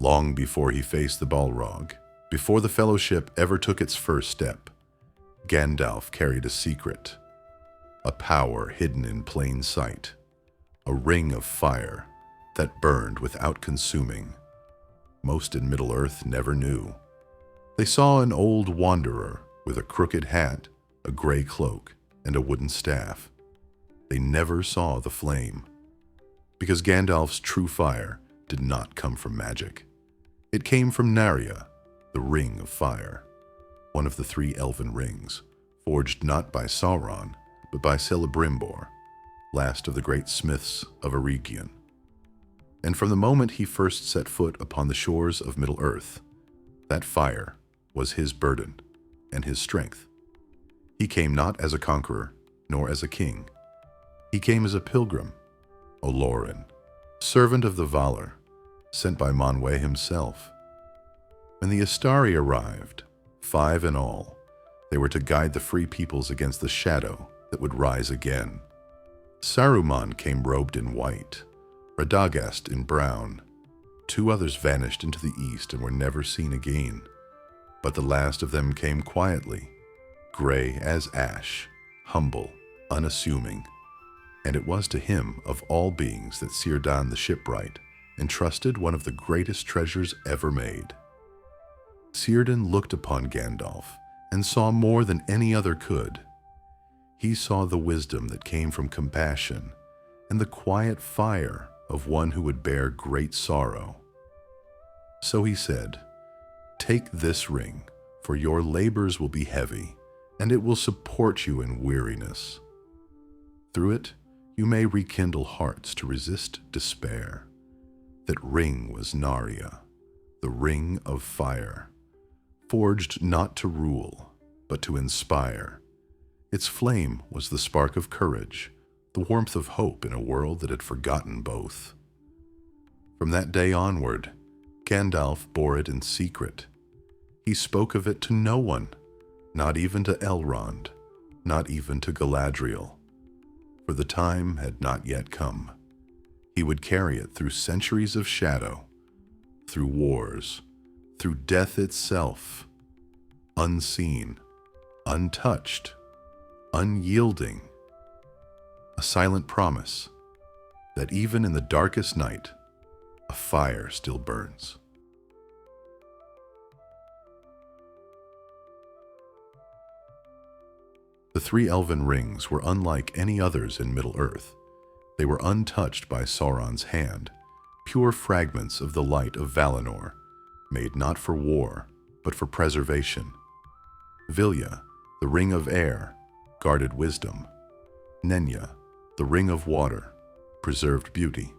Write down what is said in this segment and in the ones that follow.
Long before he faced the Balrog, before the Fellowship ever took its first step, Gandalf carried a secret, a power hidden in plain sight, a ring of fire that burned without consuming. Most in Middle-earth never knew. They saw an old wanderer with a crooked hat, a gray cloak, and a wooden staff. They never saw the flame, because Gandalf's true fire did not come from magic. It came from Narya, the Ring of Fire, one of the 3 elven rings, forged not by Sauron, but by Celebrimbor, last of the great smiths of Eregion. And from the moment he first set foot upon the shores of Middle-earth, that fire was his burden and his strength. He came not as a conqueror, nor as a king. He came as a pilgrim, Olorin, servant of the Valar, sent by Manwë himself. When the Astari arrived, 5 in all, they were to guide the free peoples against the shadow that would rise again. Saruman came robed in white, Radagast in brown. 2 others vanished into the east and were never seen again. But the last of them came quietly, gray as ash, humble, unassuming. And it was to him, of all beings, that Círdan the shipwright entrusted one of the greatest treasures ever made. Círdan looked upon Gandalf and saw more than any other could. He saw the wisdom that came from compassion and the quiet fire of one who would bear great sorrow. So he said, "Take this ring, for your labors will be heavy, and it will support you in weariness. Through it, you may rekindle hearts to resist despair." That ring was Narya, the Ring of Fire, forged not to rule, but to inspire. Its flame was the spark of courage, the warmth of hope in a world that had forgotten both. From that day onward, Gandalf bore it in secret. He spoke of it to no one, not even to Elrond, not even to Galadriel, for the time had not yet come. He would carry it through centuries of shadow, through wars, through death itself, unseen, untouched, unyielding, a silent promise that even in the darkest night, a fire still burns. The 3 elven rings were unlike any others in Middle-earth. They were untouched by Sauron's hand, pure fragments of the light of Valinor, made not for war, but for preservation. Vilya, the Ring of Air, guarded wisdom. Nenya, the Ring of Water, preserved beauty.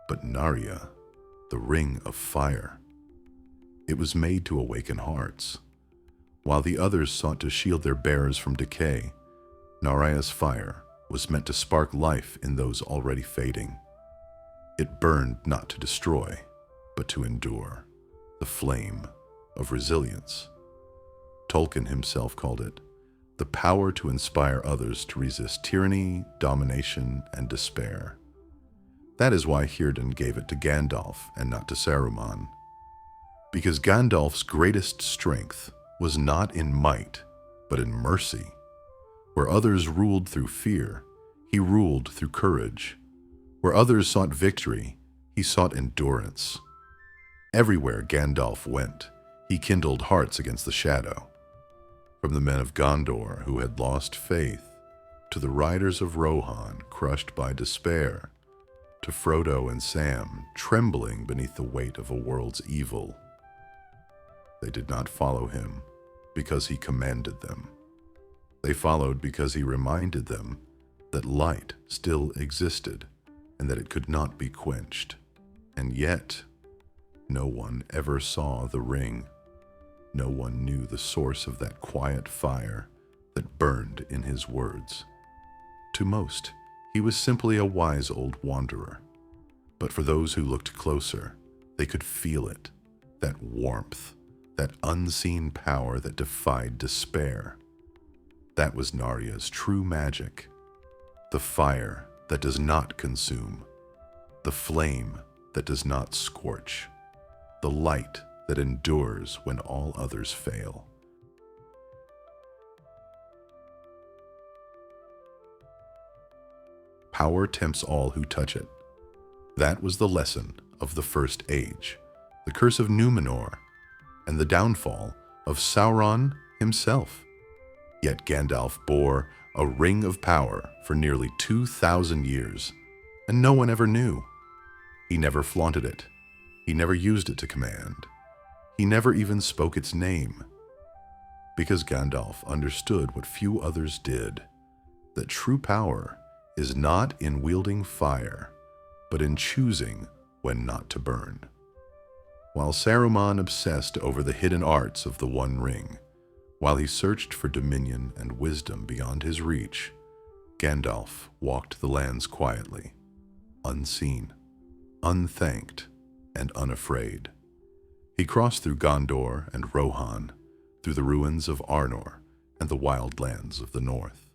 But Narya, the Ring of Fire, it was made to awaken hearts. While the others sought to shield their bearers from decay, Narya's fire was meant to spark life in those already fading. It burned not to destroy, but to endure, the flame of resilience. Tolkien himself called it the power to inspire others to resist tyranny, domination, and despair. That is why Círdan gave it to Gandalf and not to Saruman. Because Gandalf's greatest strength was not in might, but in mercy. Where others ruled through fear, he ruled through courage. Where others sought victory, he sought endurance. Everywhere Gandalf went, he kindled hearts against the shadow. From the men of Gondor who had lost faith, to the riders of Rohan crushed by despair, to Frodo and Sam trembling beneath the weight of a world's evil. They did not follow him because he commanded them. They followed because he reminded them that light still existed and that it could not be quenched. And yet, no one ever saw the ring. No one knew the source of that quiet fire that burned in his words. To most, he was simply a wise old wanderer. But for those who looked closer, they could feel it, that warmth, that unseen power that defied despair. That was Narya's true magic, the fire that does not consume, the flame that does not scorch, the light that endures when all others fail. Power tempts all who touch it. That was the lesson of the First Age, the curse of Numenor, and the downfall of Sauron himself. Yet Gandalf bore a ring of power for nearly 2,000 years, and no one ever knew. He never flaunted it. He never used it to command. He never even spoke its name. Because Gandalf understood what few others did, that true power is not in wielding fire, but in choosing when not to burn. While Saruman obsessed over the hidden arts of the One Ring, while he searched for dominion and wisdom beyond his reach, Gandalf walked the lands quietly, unseen, unthanked, and unafraid. He crossed through Gondor and Rohan, through the ruins of Arnor and the wild lands of the north.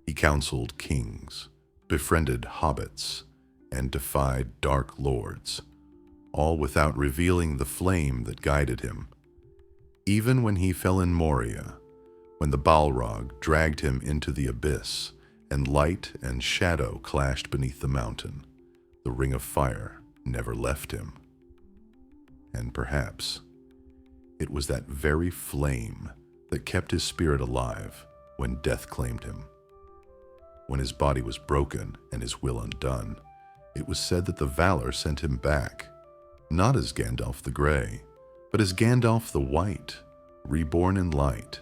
He counseled kings, befriended hobbits, and defied dark lords, all without revealing the flame that guided him. Even when he fell in Moria, when the Balrog dragged him into the abyss, and light and shadow clashed beneath the mountain, the Ring of Fire never left him. And perhaps it was that very flame that kept his spirit alive when death claimed him. When his body was broken and his will undone, it was said that the Valar sent him back, not as Gandalf the Grey, but as Gandalf the White, reborn in light,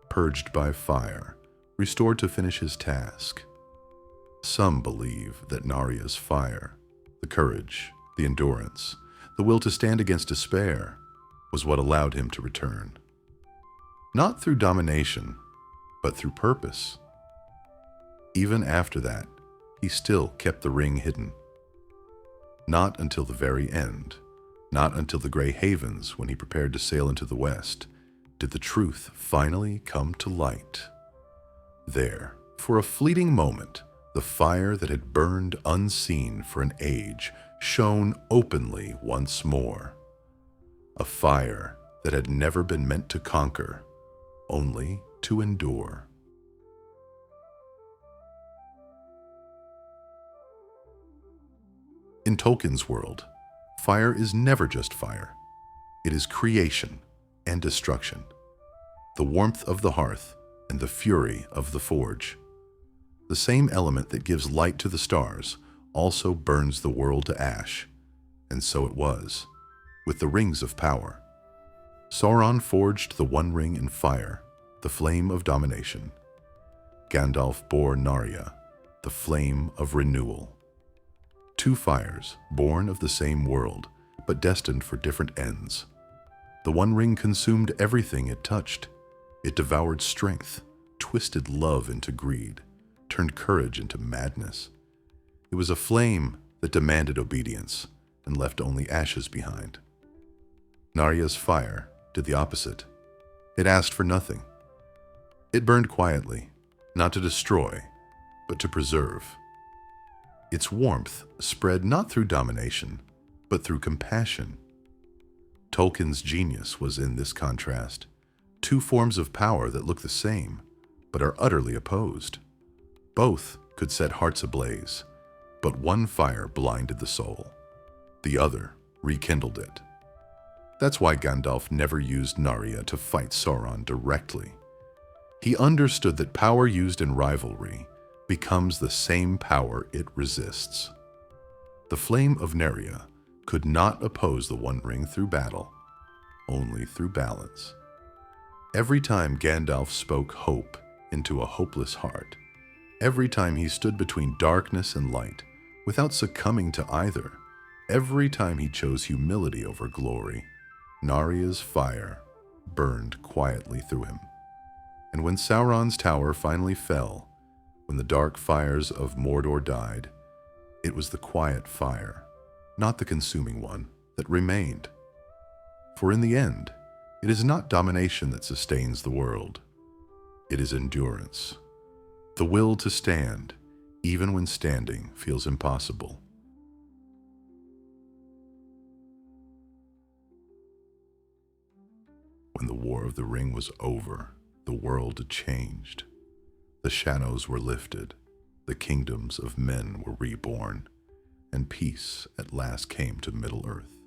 purged by fire, restored to finish his task. Some believe that Narya's fire, the courage, the endurance, the will to stand against despair, was what allowed him to return. Not through domination, but through purpose. Even after that, he still kept the ring hidden. Not until the very end, not until the Grey Havens when he prepared to sail into the west, did the truth finally come to light. There, for a fleeting moment, the fire that had burned unseen for an age shone openly once more. A fire that had never been meant to conquer, only to endure. In Tolkien's world, fire is never just fire. It is creation and destruction, the warmth of the hearth and the fury of the forge. The same element that gives light to the stars also burns the world to ash, and so it was with the rings of power. Sauron forged the One Ring in fire, the flame of domination. Gandalf bore Narya, the flame of renewal. Two fires, born of the same world, but destined for different ends. The One Ring consumed everything it touched. It devoured strength, twisted love into greed, turned courage into madness. It was a flame that demanded obedience and left only ashes behind. Narya's fire did the opposite. It asked for nothing. It burned quietly, not to destroy, but to preserve. Its warmth spread not through domination, but through compassion. Tolkien's genius was in this contrast. Two forms of power that look the same, but are utterly opposed. Both could set hearts ablaze, but one fire blinded the soul. The other rekindled it. That's why Gandalf never used Narya to fight Sauron directly. He understood that power used in rivalry becomes the same power it resists. The flame of Narya could not oppose the One Ring through battle, only through balance. Every time Gandalf spoke hope into a hopeless heart, every time he stood between darkness and light without succumbing to either, every time he chose humility over glory, Narya's fire burned quietly through him. And when Sauron's tower finally fell, when the dark fires of Mordor died, it was the quiet fire, not the consuming one, that remained. For in the end, it is not domination that sustains the world. It is endurance, the will to stand, even when standing, feels impossible. When the War of the Ring was over, the world changed. The shadows were lifted, the kingdoms of men were reborn, and peace at last came to Middle-earth.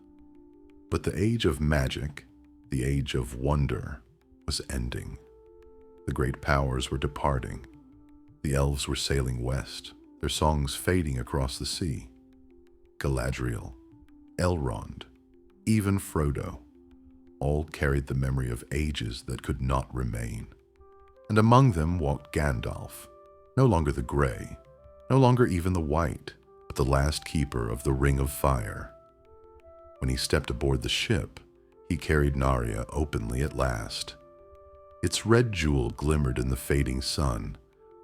But the age of magic, the age of wonder, was ending. The great powers were departing. The elves were sailing west, their songs fading across the sea. Galadriel, Elrond, even Frodo, all carried the memory of ages that could not remain. And among them walked Gandalf, no longer the gray, no longer even the white, but the last keeper of the Ring of Fire. When he stepped aboard the ship, he carried Narya openly at last. Its red jewel glimmered in the fading sun,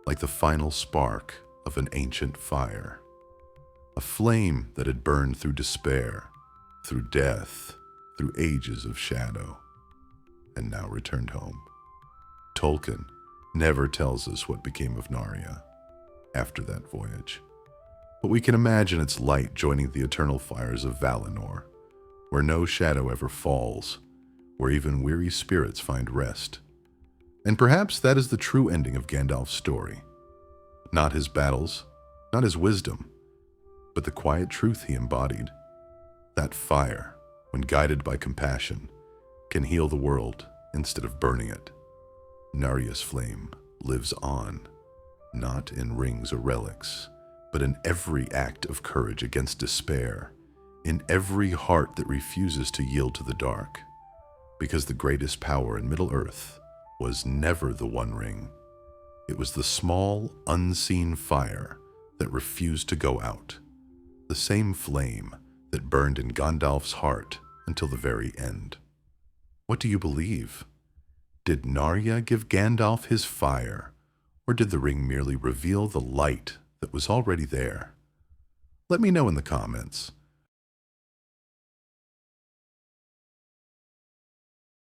like the final spark of an ancient fire. A flame that had burned through despair, through death, through ages of shadow, and now returned home. Tolkien never tells us what became of Narya after that voyage, but we can imagine its light joining the eternal fires of Valinor, where no shadow ever falls, where even weary spirits find rest. And perhaps that is the true ending of Gandalf's story. Not his battles, not his wisdom, but the quiet truth he embodied. That fire, when guided by compassion, can heal the world instead of burning it. Narya's flame lives on, not in rings or relics, but in every act of courage against despair, in every heart that refuses to yield to the dark. Because the greatest power in Middle-earth was never the One Ring. It was the small, unseen fire that refused to go out, the same flame that burned in Gandalf's heart until the very end. What do you believe? Did Narya give Gandalf his fire, or did the ring merely reveal the light that was already there? Let me know in the comments.